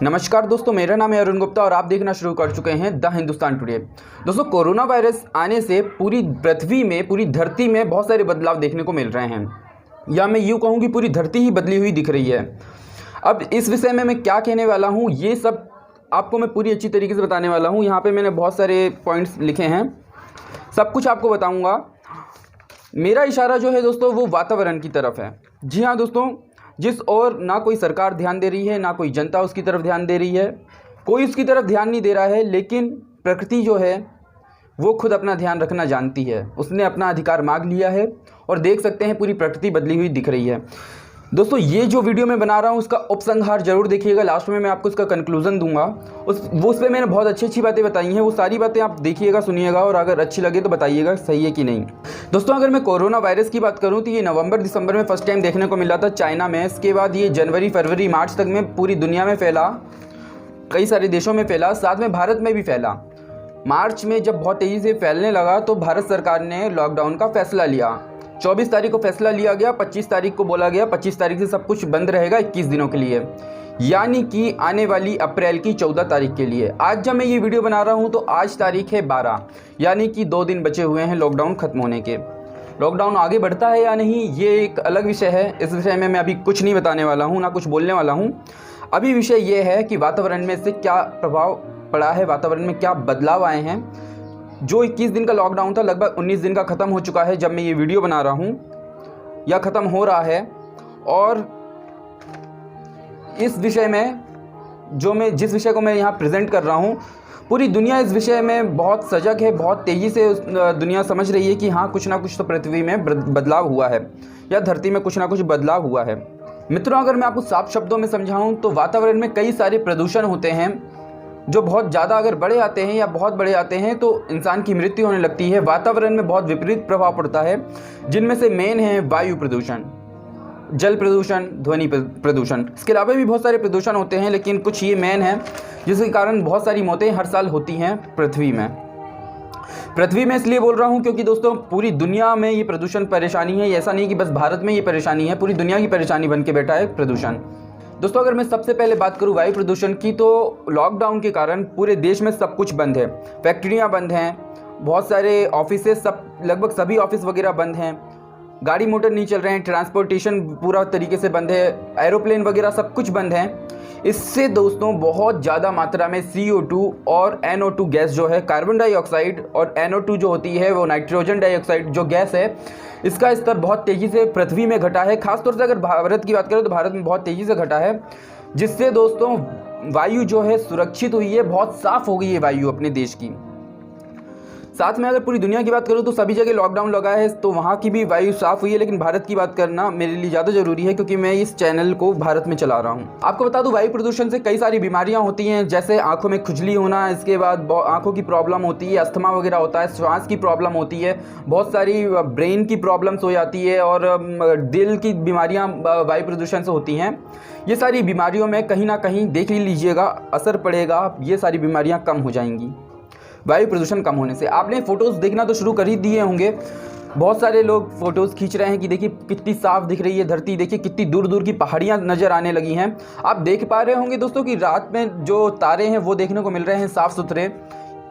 नमस्कार दोस्तों, मेरा नाम है अरुण गुप्ता और आप देखना शुरू कर चुके हैं द हिंदुस्तान टुडे। दोस्तों, कोरोना वायरस आने से पूरी पृथ्वी में, पूरी धरती में बहुत सारे बदलाव देखने को मिल रहे हैं, या मैं यूँ कहूँ कि पूरी धरती ही बदली हुई दिख रही है। अब इस विषय में मैं क्या कहने वाला हूँ, ये सब आपको मैं पूरी अच्छी तरीके से बताने वाला हूँ। यहाँ पर मैंने बहुत सारे पॉइंट्स लिखे हैं, सब कुछ आपको बताऊँगा। मेरा इशारा जो है दोस्तों वो वातावरण की तरफ है। जी हाँ दोस्तों, जिस ओर ना कोई सरकार ध्यान दे रही है, ना कोई जनता उसकी तरफ ध्यान दे रही है, कोई उसकी तरफ ध्यान नहीं दे रहा है, लेकिन प्रकृति जो है वो खुद अपना ध्यान रखना जानती है। उसने अपना अधिकार मांग लिया है और देख सकते हैं पूरी प्रकृति बदली हुई दिख रही है। दोस्तों, ये जो वीडियो मैं बना रहा हूँ उसका उपसंहार जरूर देखिएगा, लास्ट में मैं आपको उसका कंक्लूजन दूंगा। उस पर मैंने बहुत अच्छी बातें बताई हैं, वो सारी बातें आप देखिएगा, सुनिएगा और अगर अच्छी लगे तो बताइएगा सही है कि नहीं। दोस्तों, अगर मैं कोरोना वायरस की बात करूं तो ये नवंबर दिसंबर में फर्स्ट टाइम देखने को मिला था चाइना में। इसके बाद ये जनवरी फरवरी मार्च तक में पूरी दुनिया में फैला, कई सारे देशों में फैला, साथ में भारत में भी फैला। मार्च में जब बहुत तेज़ी से फैलने लगा तो भारत सरकार ने लॉकडाउन का फैसला लिया। 24 तारीख को फैसला लिया गया, 25 तारीख को बोला गया 25 तारीख से सब कुछ बंद रहेगा 21 दिनों के लिए, यानी कि आने वाली अप्रैल की 14 तारीख के लिए। आज जब मैं ये वीडियो बना रहा हूँ तो आज तारीख है 12, यानी कि 2 दिन बचे हुए हैं लॉकडाउन ख़त्म होने के। लॉकडाउन आगे बढ़ता है या नहीं, ये एक अलग विषय है। इस विषय में मैं अभी कुछ नहीं बताने वाला हूँ, ना कुछ बोलने वाला हूँ। अभी विषय ये है कि वातावरण में से क्या प्रभाव पड़ा है, वातावरण में क्या बदलाव आए हैं। जो 21 दिन का लॉकडाउन था लगभग 19 दिन का ख़त्म हो चुका है जब मैं ये वीडियो बना रहा हूँ, या ख़त्म हो रहा है। और इस विषय में जिस विषय को मैं यहाँ प्रेजेंट कर रहा हूँ, पूरी दुनिया इस विषय में बहुत सजग है, बहुत तेज़ी से दुनिया समझ रही है कि हाँ, कुछ ना कुछ तो पृथ्वी में बदलाव हुआ है, या धरती में कुछ ना कुछ बदलाव हुआ है। मित्रों, अगर मैं आपको साफ शब्दों में समझाऊँ तो वातावरण में कई सारे प्रदूषण होते हैं जो बहुत ज़्यादा अगर बड़े आते हैं या बहुत बड़े आते हैं तो इंसान की मृत्यु होने लगती है। वातावरण में बहुत विपरीत प्रभाव पड़ता है, जिनमें से मेन है वायु प्रदूषण, जल प्रदूषण, ध्वनि प्रदूषण। इसके अलावा भी बहुत सारे प्रदूषण होते हैं, लेकिन कुछ ये मेन है जिसके कारण बहुत सारी मौतें हर साल होती हैं पृथ्वी में। इसलिए बोल रहा हूँ क्योंकि दोस्तों पूरी दुनिया में ये प्रदूषण परेशानी है। ऐसा नहीं कि बस भारत में ये परेशानी है, पूरी दुनिया की परेशानी बन के बैठा है प्रदूषण। दोस्तों, अगर मैं सबसे पहले बात करूं वायु प्रदूषण की, तो लॉकडाउन के कारण पूरे देश में सब कुछ बंद है। फैक्ट्रियां बंद हैं, बहुत सारे ऑफिसेस, लगभग सभी ऑफिस वगैरह बंद हैं, गाड़ी मोटर नहीं चल रहे हैं, ट्रांसपोर्टेशन पूरा तरीके से बंद है, एरोप्लेन वगैरह सब कुछ बंद है। इससे दोस्तों बहुत ज़्यादा मात्रा में CO2 और NO2 गैस जो है, कार्बन डाइऑक्साइड, और NO2 जो होती है वो नाइट्रोजन डाइऑक्साइड जो गैस है, इसका स्तर बहुत तेज़ी से पृथ्वी में घटा है। खासतौर से अगर भारत की बात करें तो भारत में बहुत तेज़ी से घटा है, जिससे दोस्तों वायु जो है सुरक्षित हुई है, बहुत साफ़ हो गई है वायु अपने देश की। साथ में अगर पूरी दुनिया की बात करूँ तो सभी जगह लॉकडाउन लगा है, तो वहाँ की भी वायु साफ़ हुई है। लेकिन भारत की बात करना मेरे लिए ज़्यादा ज़रूरी है क्योंकि मैं इस चैनल को भारत में चला रहा हूँ। आपको बता दूँ, वायु प्रदूषण से कई सारी बीमारियाँ होती हैं, जैसे आँखों में खुजली होना, इसके बाद आँखों की प्रॉब्लम होती है, अस्थमा वगैरह होता है, श्वास की प्रॉब्लम होती है, बहुत सारी ब्रेन की प्रॉब्लम्स हो जाती है, और दिल की बीमारियाँ वायु प्रदूषण से होती हैं। ये सारी बीमारियों में कहीं ना कहीं देख लीजिएगा असर पड़ेगा, ये सारी बीमारियाँ कम हो जाएंगी वायु प्रदूषण कम होने से। आपने फ़ोटोज़ देखना तो शुरू कर ही दिए होंगे, बहुत सारे लोग फ़ोटोज़ खींच रहे हैं कि देखिए कितनी साफ़ दिख रही है धरती, देखिए कितनी दूर दूर की पहाड़ियाँ नज़र आने लगी हैं। आप देख पा रहे होंगे दोस्तों कि रात में जो तारे हैं वो देखने को मिल रहे हैं साफ़ सुथरे।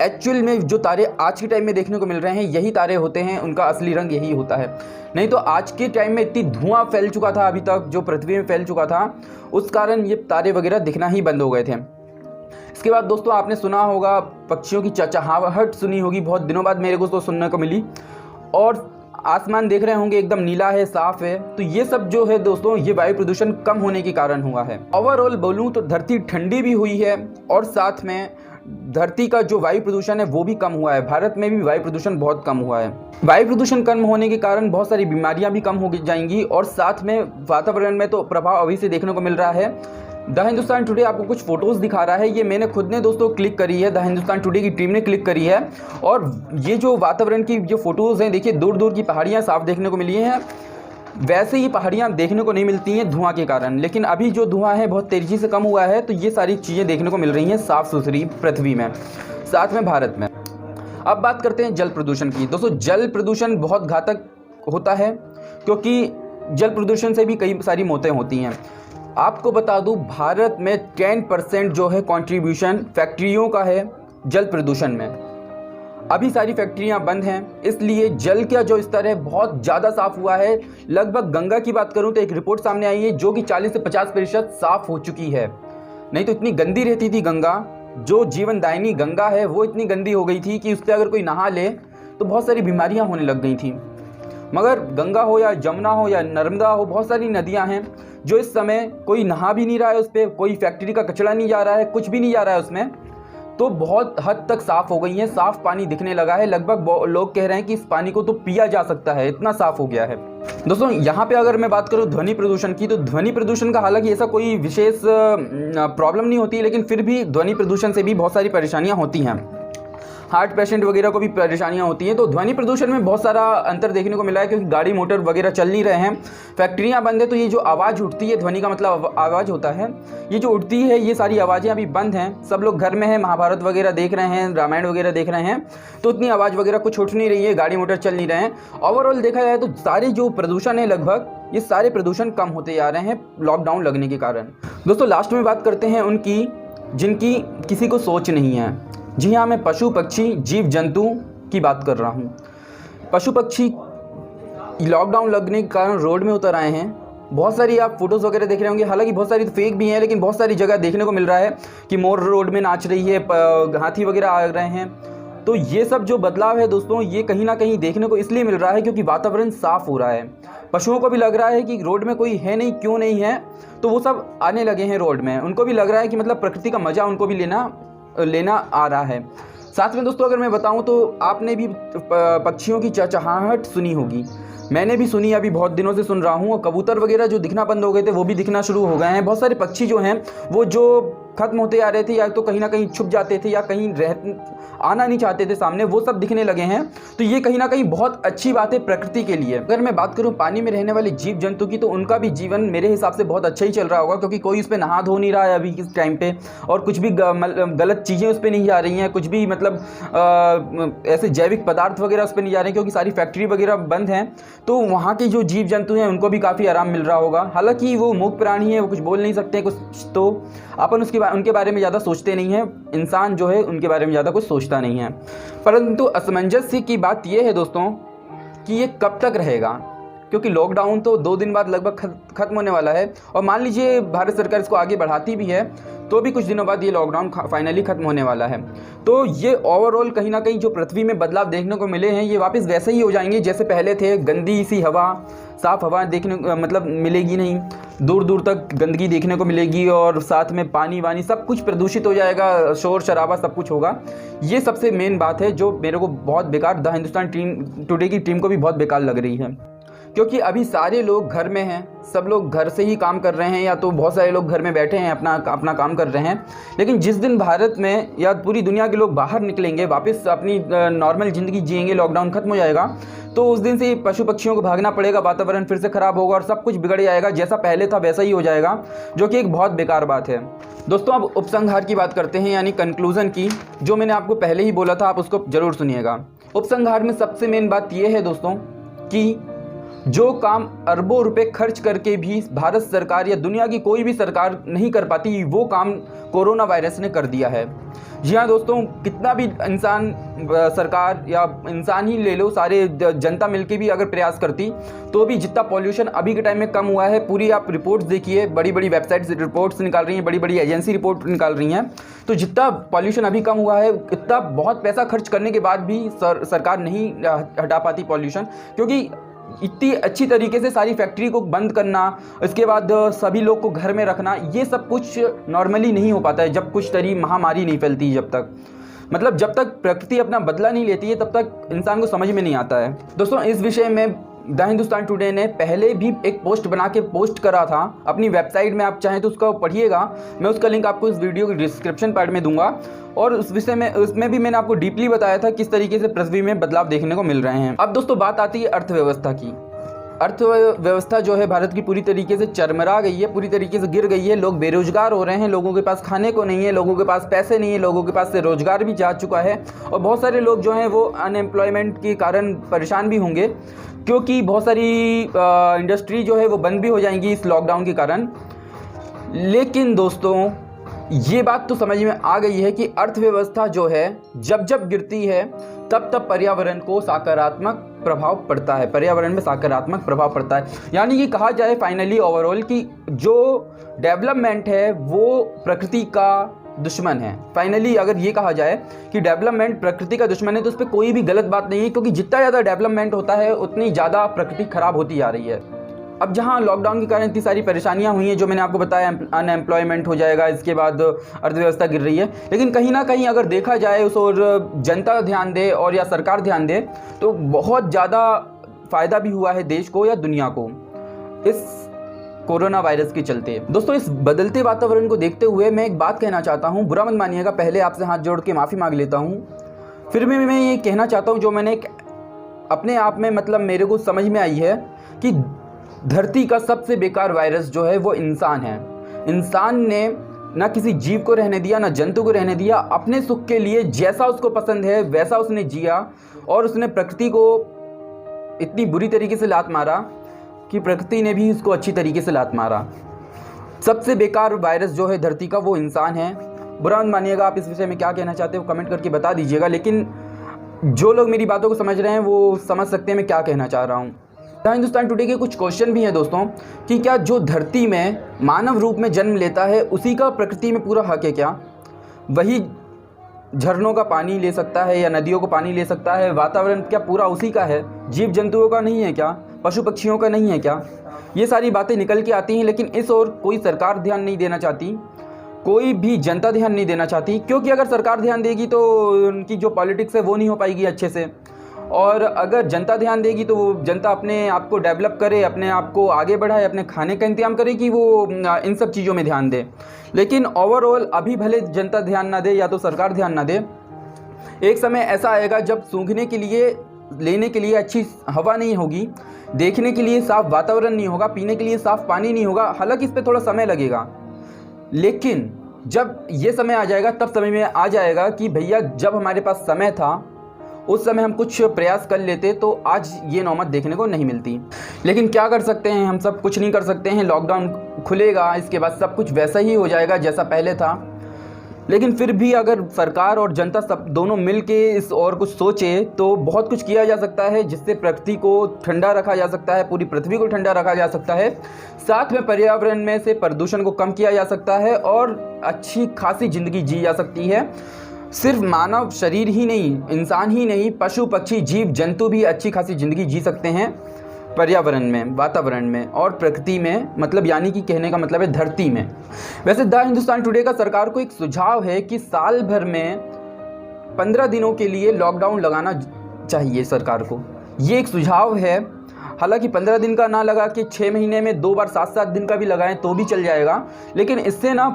एक्चुअल में जो तारे आज के टाइम में देखने को मिल रहे हैं यही तारे होते हैं, उनका असली रंग यही होता है। नहीं तो आज के टाइम में इतनी धुआं फैल चुका था, अभी तक जो पृथ्वी में फैल चुका था, उस कारण ये तारे वगैरह दिखना ही बंद हो गए थे। इसके बाद दोस्तों आपने सुना होगा पक्षियों की चहचहाहट सुनी होगी, बहुत दिनों बाद मेरे को तो सुनने को मिली। और आसमान देख रहे होंगे एकदम नीला है, साफ़ है। तो ये सब जो है दोस्तों ये वायु प्रदूषण कम होने के कारण हुआ है। ओवरऑल बोलूँ तो धरती ठंडी भी हुई है, और साथ में धरती का जो वायु प्रदूषण है वो भी कम हुआ है। भारत में भी वायु प्रदूषण बहुत कम हुआ है। वायु प्रदूषण कम होने के कारण बहुत सारी बीमारियां भी कम हो जाएंगी, और साथ में वातावरण में तो प्रभाव अभी से देखने को मिल रहा है। द हिंदुस्तान टुडे आपको कुछ फोटोज़ दिखा रहा है, ये मैंने खुद ने दोस्तों क्लिक करी है, द हिंदुस्तान टुडे की टीम ने क्लिक करी है। और ये जो वातावरण की जो फ़ोटोज़ हैं, देखिए दूर दूर की पहाड़ियाँ साफ देखने को मिली हैं। वैसे ये पहाड़ियाँ देखने को नहीं मिलती हैं धुआं के कारण, लेकिन अभी जो धुआं है बहुत तेज़ी से कम हुआ है, तो ये सारी चीज़ें देखने को मिल रही हैं साफ़ सुथरी पृथ्वी में, साथ में भारत में। अब बात करते हैं जल प्रदूषण की। दोस्तों, जल प्रदूषण बहुत घातक होता है, क्योंकि जल प्रदूषण से भी कई सारी मौतें होती हैं। आपको बता दूं, भारत में 10% जो है कंट्रीब्यूशन फैक्ट्रियों का है जल प्रदूषण में। अभी सारी फैक्ट्रियां बंद हैं, इसलिए जल का जो स्तर है बहुत ज़्यादा साफ़ हुआ है। लगभग गंगा की बात करूं तो एक रिपोर्ट सामने आई है जो कि 40 से 50% साफ़ हो चुकी है। नहीं तो इतनी गंदी रहती थी गंगा, जो जीवनदायिनी गंगा है वो इतनी गंदी हो गई थी कि उस पर अगर कोई नहा ले तो बहुत सारी बीमारियां होने लग गई थी। मगर गंगा हो या जमुना हो या नर्मदा हो, बहुत सारी नदियां हैं जो इस समय कोई नहा भी नहीं रहा है, उस पर कोई फैक्ट्री का कचरा नहीं जा रहा है, कुछ भी नहीं जा रहा है उसमें, तो बहुत हद तक साफ़ हो गई हैं। साफ़ पानी दिखने लगा है। लगभग लोग कह रहे हैं कि इस पानी को तो पिया जा सकता है, इतना साफ़ हो गया है। दोस्तों यहाँ पे अगर मैं बात करूँ ध्वनि प्रदूषण की, तो ध्वनि प्रदूषण का हालांकि ऐसा कोई विशेष प्रॉब्लम नहीं होती, लेकिन फिर भी ध्वनि प्रदूषण से भी बहुत सारी परेशानियाँ होती हैं। हार्ट पेशेंट वगैरह को भी परेशानियां होती हैं। तो ध्वनि प्रदूषण में बहुत सारा अंतर देखने को मिला है, क्योंकि गाड़ी मोटर वगैरह चल नहीं रहे हैं, फैक्ट्रियां बंद है, तो ये जो आवाज़ उठती है, ध्वनि का मतलब आवाज़ होता है, ये जो उठती है, ये सारी आवाज़ें अभी बंद हैं। सब लोग घर में हैं, महाभारत वगैरह देख रहे हैं, रामायण वगैरह देख रहे हैं, तो उतनी आवाज़ वगैरह कुछ उठ नहीं रही है, गाड़ी मोटर चल नहीं रहे हैं। ओवरऑल देखा जाए तो सारे जो प्रदूषण है, लगभग ये सारे प्रदूषण कम होते जा रहे हैं लॉकडाउन लगने के कारण। दोस्तों लास्ट में बात करते हैं उनकी जिनकी किसी को सोच नहीं है। जी हाँ, मैं पशु पक्षी जीव जंतु की बात कर रहा हूँ। पशु पक्षी लॉकडाउन लगने के कारण रोड में उतर आए हैं। बहुत सारी आप फोटोज़ वगैरह देख रहे होंगे, हालांकि बहुत सारी तो फेक भी हैं, लेकिन बहुत सारी जगह देखने को मिल रहा है कि मोर रोड में नाच रही है, हाथी वगैरह आ रहे हैं। तो ये सब जो बदलाव है दोस्तों, ये कहीं ना कहीं देखने को इसलिए मिल रहा है क्योंकि वातावरण साफ़ हो रहा है। पशुओं को भी लग रहा है कि रोड में कोई है नहीं, क्यों नहीं है, तो वो सब आने लगे हैं रोड में। उनको भी लग रहा है कि मतलब प्रकृति का मज़ा उनको भी लेना आ रहा है। साथ में दोस्तों अगर मैं बताऊं तो आपने भी पक्षियों की चहचहाहट सुनी होगी, मैंने भी सुनी, अभी बहुत दिनों से सुन रहा हूं। और कबूतर वगैरह जो दिखना बंद हो गए थे वो भी दिखना शुरू हो गए हैं। बहुत सारे पक्षी जो हैं वो जो खत्म होते आ रहे थे, या तो कहीं ना कहीं छुप जाते थे या कहीं आना नहीं चाहते थे सामने, वो सब दिखने लगे हैं। तो ये कहीं ना कहीं बहुत अच्छी बात है प्रकृति के लिए। अगर मैं बात करूं पानी में रहने वाले जीव जंतु की, तो उनका भी जीवन मेरे हिसाब से बहुत अच्छा ही चल रहा होगा, क्योंकि कोई उस पर नहा धो नहीं रहा है अभी इस टाइम पे, और कुछ भी गलत चीज़ें उस पर नहीं जा रही हैं, कुछ भी मतलब ऐसे जैविक पदार्थ वगैरह उस पर नहीं जा रहे हैं, क्योंकि सारी फैक्ट्री वगैरह बंद हैं। तो वहाँ के जो जीव जंतु हैं उनको भी काफ़ी आराम मिल रहा होगा। हालांकि वो मूक प्राणी है, वो कुछ बोल नहीं सकते कुछ, तो अपन उनके बारे में ज़्यादा सोचते नहीं हैं। इंसान जो है उनके बारे में ज़्यादा कुछ सोचता नहीं है। परंतु असमंजस्य की बात यह है दोस्तों कि ये कब तक रहेगा, क्योंकि लॉकडाउन तो 2 दिन बाद लगभग खत्म होने वाला है, और मान लीजिए भारत सरकार इसको आगे बढ़ाती भी है तो भी कुछ दिनों बाद ये लॉकडाउन फाइनली खत्म होने वाला है। तो ये ओवरऑल कहीं ना कहीं जो पृथ्वी में बदलाव देखने को मिले हैं, ये वापस वैसे ही हो जाएंगे जैसे पहले थे। गंदी सी हवा, साफ़ हवा देखने मतलब मिलेगी नहीं, दूर दूर तक गंदगी देखने को मिलेगी, और साथ में पानी वानी सब कुछ प्रदूषित हो जाएगा, शोर शराबा सब कुछ होगा। ये सबसे मेन बात है जो मेरे को बहुत बेकार, द हिंदुस्तान टुडे की टीम को भी बहुत बेकार लग रही है, क्योंकि अभी सारे लोग घर में हैं, सब लोग घर से ही काम कर रहे हैं, या तो बहुत सारे लोग घर में बैठे हैं अपना काम कर रहे हैं। लेकिन जिस दिन भारत में या पूरी दुनिया के लोग बाहर निकलेंगे, वापस अपनी नॉर्मल ज़िंदगी जिएंगे, लॉकडाउन खत्म हो जाएगा, तो उस दिन से पशु पक्षियों को भागना पड़ेगा, वातावरण फिर से ख़राब होगा और सब कुछ बिगड़ जाएगा, जैसा पहले था वैसा ही हो जाएगा, जो कि एक बहुत बेकार बात है। दोस्तों अब उपसंहार की बात करते हैं, यानी कंक्लूज़न की, जो मैंने आपको पहले ही बोला था, आप उसको ज़रूर सुनिएगा। उपसंहार में सबसे मेन बात यह है दोस्तों कि जो काम अरबों रुपए खर्च करके भी भारत सरकार या दुनिया की कोई भी सरकार नहीं कर पाती, वो काम कोरोना वायरस ने कर दिया है। जी हाँ दोस्तों, कितना भी इंसान, सरकार या इंसान ही ले लो, सारे जनता मिलके भी अगर प्रयास करती तो भी जितना पॉल्यूशन अभी के टाइम में कम हुआ है, पूरी आप रिपोर्ट्स देखिए, बड़ी बड़ी वेबसाइट्स रिपोर्ट्स निकाल रही हैं, बड़ी बड़ी एजेंसी रिपोर्ट निकाल रही हैं, तो जितना पॉल्यूशन अभी कम हुआ है, इतना बहुत पैसा खर्च करने के बाद भी सरकार नहीं हटा पाती पॉल्यूशन, क्योंकि इतनी अच्छी तरीके से सारी फैक्ट्री को बंद करना, इसके बाद सभी लोग को घर में रखना, ये सब कुछ नॉर्मली नहीं हो पाता है जब कुछ तरी महामारी नहीं फैलती। जब तक प्रकृति अपना बदला नहीं लेती है, तब तक इंसान को समझ में नहीं आता है। दोस्तों इस विषय में द हिंदुस्तान टुडे ने पहले भी एक पोस्ट बना के पोस्ट करा था अपनी वेबसाइट में, आप चाहें तो उसका पढ़िएगा, मैं उसका लिंक आपको इस वीडियो के डिस्क्रिप्शन पार्ट में दूंगा। और उस विषय में उसमें भी मैंने आपको डीपली बताया था किस तरीके से पृथ्वी में बदलाव देखने को मिल रहे हैं। अब दोस्तों बात आती है अर्थव्यवस्था की। अर्थव्यवस्था जो है भारत की पूरी तरीके से चरमरा गई है, पूरी तरीके से गिर गई है। लोग बेरोजगार हो रहे हैं, लोगों के पास खाने को नहीं है, लोगों के पास पैसे नहीं है, लोगों के पास से रोजगार भी जा चुका है, और बहुत सारे लोग जो हैं वो अनएम्प्लॉयमेंट के कारण परेशान भी होंगे, क्योंकि बहुत सारी इंडस्ट्री जो है वो बंद भी हो जाएंगी इस लॉकडाउन के कारण। लेकिन दोस्तों ये बात तो समझ में आ गई है कि अर्थव्यवस्था जो है जब जब गिरती है तब तब पर्यावरण को सकारात्मक प्रभाव पड़ता है, पर्यावरण में सकारात्मक प्रभाव पड़ता है। यानी कि कहा जाए फाइनली ओवरऑल कि जो डेवलपमेंट है वो प्रकृति का दुश्मन है। फाइनली अगर ये कहा जाए कि डेवलपमेंट प्रकृति का दुश्मन है तो उस पर कोई भी गलत बात नहीं है, क्योंकि जितना ज़्यादा डेवलपमेंट होता है उतनी ज़्यादा प्रकृति खराब होती जा रही है। अब जहाँ लॉकडाउन के कारण इतनी सारी परेशानियाँ हुई हैं, जो मैंने आपको बताया, अनएम्प्लॉयमेंट हो जाएगा, इसके बाद अर्थव्यवस्था गिर रही है, लेकिन कहीं ना कहीं अगर देखा जाए उस और जनता ध्यान दे और या सरकार ध्यान दे तो बहुत ज़्यादा फ़ायदा भी हुआ है देश को या दुनिया को इस कोरोना वायरस के चलते। दोस्तों इस बदलते वातावरण को देखते हुए मैं एक बात कहना चाहता हूँ, बुरा मत मानिएगा, पहले आपसे हाथ जोड़ के माफ़ी मांग लेता हूँ। फिर भी मैं ये कहना चाहता हूँ जो मैंने अपने आप में मतलब मेरे को समझ में आई है कि धरती का सबसे बेकार वायरस जो है वो इंसान है। इंसान ने ना किसी जीव को रहने दिया, ना जंतु को रहने दिया, अपने सुख के लिए जैसा उसको पसंद है वैसा उसने जिया और उसने प्रकृति को इतनी बुरी तरीके से लात मारा कि प्रकृति ने भी उसको अच्छी तरीके से लात मारा। सबसे बेकार वायरस जो है धरती का वो इंसान है। बुरा मत मानिएगा, आप इस विषय में क्या कहना चाहते हो कमेंट करके बता दीजिएगा, लेकिन जो लोग मेरी बातों को समझ रहे हैं वो समझ सकते हैं मैं क्या कहना चाह रहा हूँ। हिंदुस्तान टुडे के कुछ क्वेश्चन भी हैं दोस्तों कि क्या जो धरती में मानव रूप में जन्म लेता है उसी का प्रकृति में पूरा हक है क्या? वही झरनों का पानी ले सकता है या नदियों को पानी ले सकता है? वातावरण क्या पूरा उसी का है? जीव जंतुओं का नहीं है क्या? पशु पक्षियों का नहीं है क्या? ये सारी बातें निकल के आती हैं, लेकिन इस ओर कोई सरकार ध्यान नहीं देना चाहती, कोई भी जनता ध्यान नहीं देना चाहती, क्योंकि अगर सरकार ध्यान देगी तो उनकी जो पॉलिटिक्स है वो नहीं हो पाएगी अच्छे से, और अगर जनता ध्यान देगी तो वो जनता अपने आप को डेवलप करे, अपने आप को आगे बढ़ाए, अपने खाने का इंतजाम करे कि वो इन सब चीज़ों में ध्यान दे। लेकिन ओवरऑल अभी भले जनता ध्यान ना दे या तो सरकार ध्यान ना दे, एक समय ऐसा आएगा जब सूंघने के लिए, लेने के लिए अच्छी हवा नहीं होगी, देखने के लिए साफ़ वातावरण नहीं होगा, पीने के लिए साफ़ पानी नहीं होगा। हालांकि इस पर थोड़ा समय लगेगा, लेकिन जब ये समय आ जाएगा तब समझ में आ जाएगा कि भैया जब हमारे पास समय था उस समय हम कुछ प्रयास कर लेते तो आज ये नौबत देखने को नहीं मिलती। लेकिन क्या कर सकते हैं, हम सब कुछ नहीं कर सकते हैं। लॉकडाउन खुलेगा, इसके बाद सब कुछ वैसा ही हो जाएगा जैसा पहले था। लेकिन फिर भी अगर सरकार और जनता सब दोनों मिल के इस और कुछ सोचे तो बहुत कुछ किया जा सकता है, जिससे प्रकृति को ठंडा रखा जा सकता है, पूरी पृथ्वी को ठंडा रखा जा सकता है, साथ में पर्यावरण में से प्रदूषण को कम किया जा सकता है और अच्छी खासी ज़िंदगी जी जा सकती है। सिर्फ मानव शरीर ही नहीं, इंसान ही नहीं, पशु पक्षी जीव जंतु भी अच्छी खासी ज़िंदगी जी सकते हैं पर्यावरण में, वातावरण में और प्रकृति में, मतलब यानी कि कहने का मतलब है धरती में। वैसे द हिंदुस्तान टुडे का सरकार को एक सुझाव है कि साल भर में 15 दिनों के लिए लॉकडाउन लगाना चाहिए सरकार को। ये एक सुझाव है। हालांकि 15 दिन का ना लगा कि 6 महीने में 2 बार 7-7 दिन का भी लगाएं तो भी चल जाएगा, लेकिन इससे ना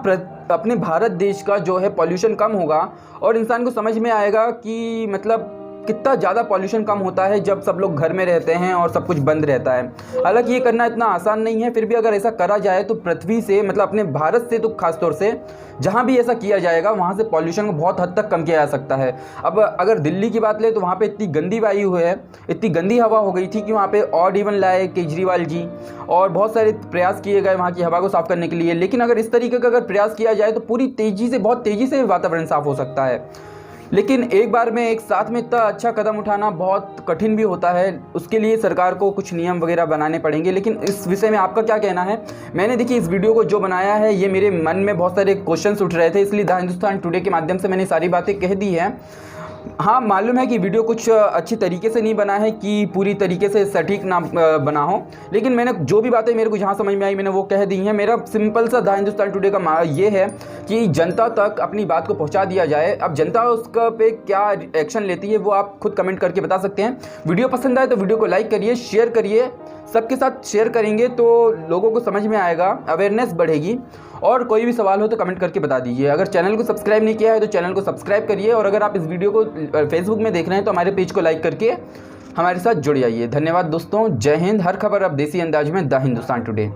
अपने भारत देश का जो है पॉल्यूशन कम होगा और इंसान को समझ में आएगा कि मतलब कितना ज़्यादा पॉल्यूशन कम होता है जब सब लोग घर में रहते हैं और सब कुछ बंद रहता है। हालांकि ये करना इतना आसान नहीं है, फिर भी अगर ऐसा करा जाए तो पृथ्वी से, मतलब अपने भारत से तो खास तौर से जहाँ भी ऐसा किया जाएगा वहाँ से पॉल्यूशन को बहुत हद तक कम किया जा सकता है। अब अगर दिल्ली की बात लें तो वहाँ पे इतनी गंदी वायु है, इतनी गंदी हवा हो गई थी कि वहाँ पे ऑड इवन लाए केजरीवाल जी और बहुत सारे प्रयास किए गए वहाँ की हवा को साफ़ करने के लिए। लेकिन अगर इस तरीके का अगर प्रयास किया जाए तो पूरी तेज़ी से, बहुत तेज़ी से वातावरण साफ़ हो सकता है। लेकिन एक बार में एक साथ में इतना अच्छा कदम उठाना बहुत कठिन भी होता है, उसके लिए सरकार को कुछ नियम वगैरह बनाने पड़ेंगे। लेकिन इस विषय में आपका क्या कहना है? मैंने देखिए इस वीडियो को जो बनाया है ये मेरे मन में बहुत सारे क्वेश्चंस उठ रहे थे, इसलिए द हिंदुस्तान टुडे के माध्यम से मैंने सारी बातें कह दी हैं। हाँ, मालूम है कि वीडियो कुछ अच्छी तरीके से नहीं बना है कि पूरी तरीके से सटीक ना बना हो, लेकिन मैंने जो भी बातें मेरे को जहाँ समझ में आई मैंने वो कह दी हैं। मेरा सिंपल सा द हिंदुस्तान टुडे का ये है कि जनता तक अपनी बात को पहुँचा दिया जाए। अब जनता उसका पे क्या एक्शन लेती है वो आप खुद कमेंट करके बता सकते हैं। वीडियो पसंद आए तो वीडियो को लाइक करिए, शेयर करिए, सबके साथ शेयर करेंगे तो लोगों को समझ में आएगा, अवेयरनेस बढ़ेगी। और कोई भी सवाल हो तो कमेंट करके बता दीजिए। अगर चैनल को सब्सक्राइब नहीं किया है तो चैनल को सब्सक्राइब करिए, और अगर आप इस वीडियो को फेसबुक में देख रहे हैं तो हमारे पेज को लाइक करके हमारे साथ जुड़ जाइए। धन्यवाद दोस्तों, जय हिंद। हर खबर अब देसी अंदाज में द हिंदुस्तान टुडे।